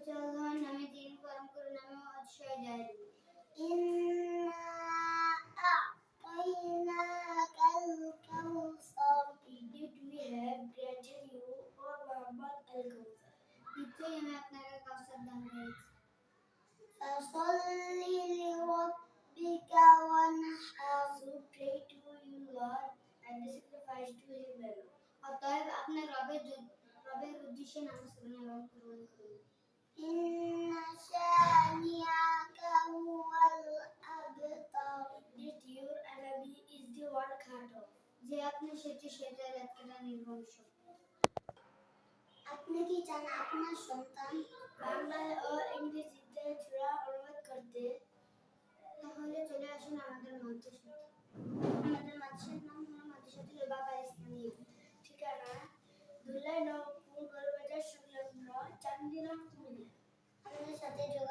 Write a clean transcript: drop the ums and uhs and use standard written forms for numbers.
হচ্ছে আল্লাহর নামে দিন পালন করে নামে অতিশয় দয়ালু। Indeed we have granted you or Muhammad al-Kawthar. নিশ্চয়ই আমি আপনাকে কাউসার দান করেছি। فَصَلِّ لِرَبِّكَ وَانْحَرْ. So pray to your Lord and sacrifice to him alone. অতএব আপনার রবের উদ্দেশ্যে নামাজ পড়ুন এবং কুরবানি করুন। إِنَّ شَانِئَكَ هُوَ الْأَبْتَرُ. Indeed your enemy is the one cut off. যে আপনার সেটা যাত্রা নির্বংশ। আপনি কি চান আপনার সন্তান বাংলায় ও ইংরেজিতে সূরা অনুবাদ করতে? তাহলে চলে আসুন আমাদের মাদ্রাসায়। আমাদের মাদ্রাসার নাম হলো মাদ্রাসাতুল বাবা ইসলামিয়া। ঠিকানা ধুলাই নবপুর গরুবাজার সংলগ্ন চান্দিনা কুমিল্লা। আমাদের সাথে যোগাযোগ